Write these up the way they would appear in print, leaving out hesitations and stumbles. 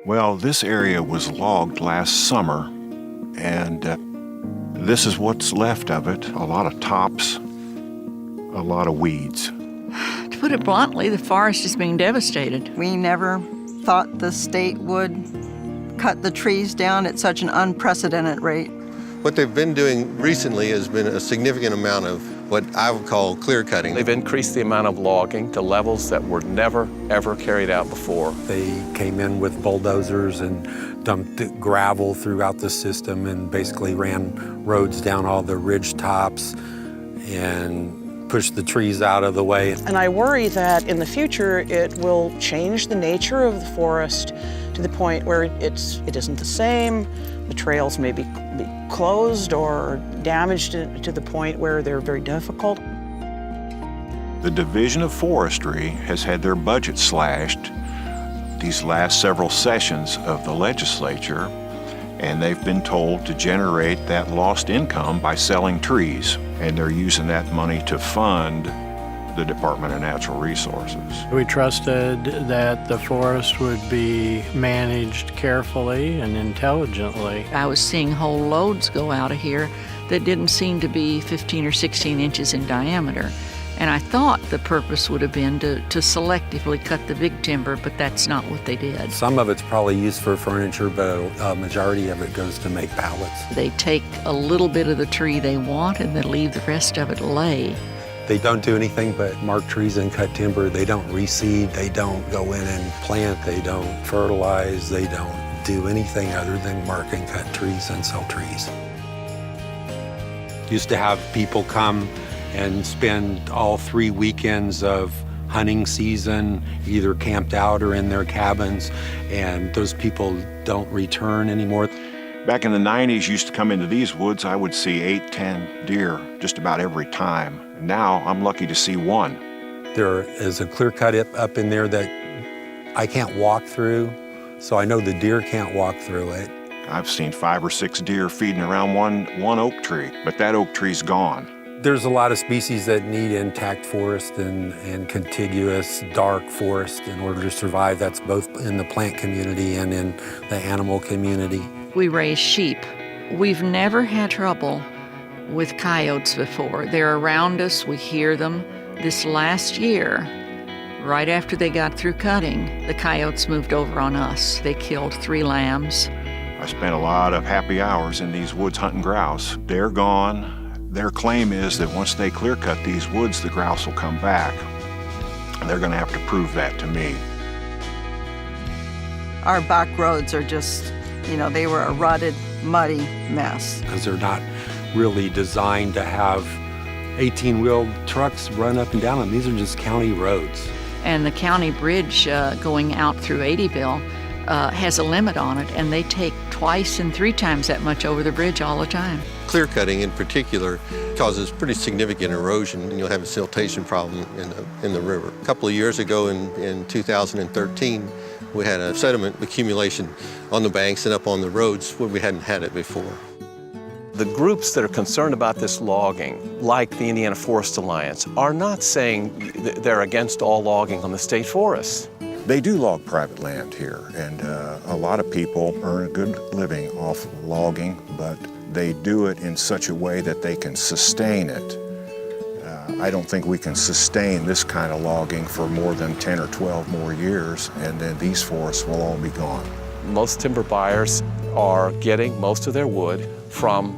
Well, this area was logged last summer, and this is what's left of it. A lot of tops, a lot of weeds. To put it bluntly, the forest is being devastated. We never thought the state would cut the trees down at such an unprecedented rate. What they've been doing recently has been a significant amount of what I would call clear cutting. They've increased the amount of logging to levels that were never, ever carried out before. They came in with bulldozers and dumped gravel throughout the system and basically ran roads down all the ridge tops and pushed the trees out of the way. And I worry that in the future it will change the nature of the forest to the point where it isn't the same. The trails may be closed or damaged to the point where they're very difficult. The Division of Forestry has had their budget slashed these last several sessions of the legislature, and they've been told to generate that lost income by selling trees, and they're using that money to fund the Department of Natural Resources. We trusted that the forest would be managed carefully and intelligently. I was seeing whole loads go out of here that didn't seem to be 15 or 16 inches in diameter. And I thought the purpose would have been to selectively cut the big timber, but that's not what they did. Some of it's probably used for furniture, but a majority of it goes to make pallets. They take a little bit of the tree they want and then leave the rest of it lay. They don't do anything but mark trees and cut timber. They don't reseed, they don't go in and plant, they don't fertilize, they don't do anything other than mark and cut trees and sell trees. Used to have people come and spend all 3 weekends of hunting season either camped out or in their cabins, and those people don't return anymore. Back in the 90s, used to come into these woods, I would see 8, 10 deer just about every time. Now I'm lucky to see one. There is a clear cut up in there that I can't walk through, so I know the deer can't walk through it. I've seen 5 or 6 deer feeding around one oak tree, but that oak tree's gone. There's a lot of species that need intact forest and contiguous dark forest in order to survive. That's both in the plant community and in the animal community. We raise sheep. We've never had trouble with coyotes before. They're around us, we hear them. This last year, right after they got through cutting, the coyotes moved over on us. They killed 3 lambs. I spent a lot of happy hours in these woods hunting grouse. They're gone. Their claim is that once they clear cut these woods, the grouse will come back. They're gonna have to prove that to me. Our back roads are just, they were a rutted, muddy mess. Because they're not really designed to have 18-wheel trucks run up and down them. These are just county roads. And the county bridge going out through 80ville has a limit on it, and they take 2 and 3 times that much over the bridge all the time. Clear cutting in particular causes pretty significant erosion, and you'll have a siltation problem in the river. A couple of years ago in 2013, we had a sediment accumulation on the banks and up on the roads where we hadn't had it before. The groups that are concerned about this logging, like the Indiana Forest Alliance, are not saying they're against all logging on the state forests. They do log private land here, and a lot of people earn a good living off logging, but they do it in such a way that they can sustain it. I don't think we can sustain this kind of logging for more than 10 or 12 more years, and then these forests will all be gone. Most timber buyers are getting most of their wood from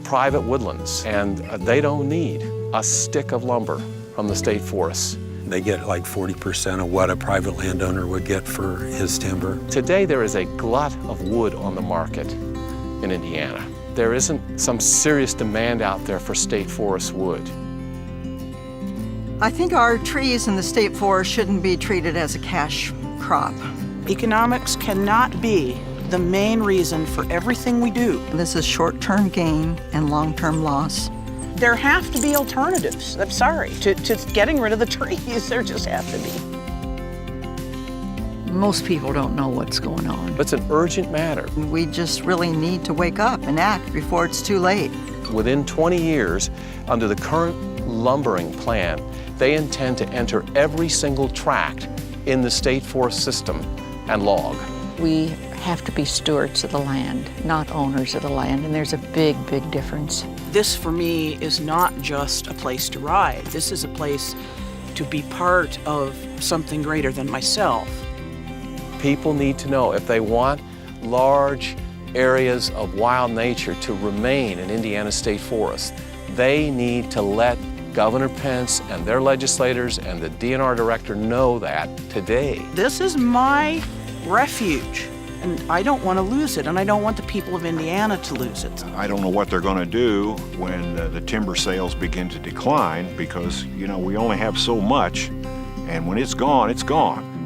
private woodlands, and they don't need a stick of lumber from the state forests. They get like 40% of what a private landowner would get for his timber. Today there is a glut of wood on the market in Indiana. There isn't some serious demand out there for state forest wood. I think our trees in the state forest shouldn't be treated as a cash crop. Economics cannot be the main reason for everything we do. This is short-term gain and long-term loss. There have to be alternatives, I'm sorry, to getting rid of the trees. There just have to be. Most people don't know what's going on. It's an urgent matter. We just really need to wake up and act before it's too late. Within 20 years, under the current lumbering plan, they intend to enter every single tract in the state forest system and log. We have to be stewards of the land, not owners of the land, and there's a big, big difference. This, for me, is not just a place to ride. This is a place to be part of something greater than myself. People need to know if they want large areas of wild nature to remain in Indiana State Forest, they need to let Governor Pence and their legislators and the DNR director know that today. This is my refuge, and I don't want to lose it, and I don't want the people of Indiana to lose it. I don't know what they're going to do when the timber sales begin to decline because, we only have so much, and when it's gone, it's gone.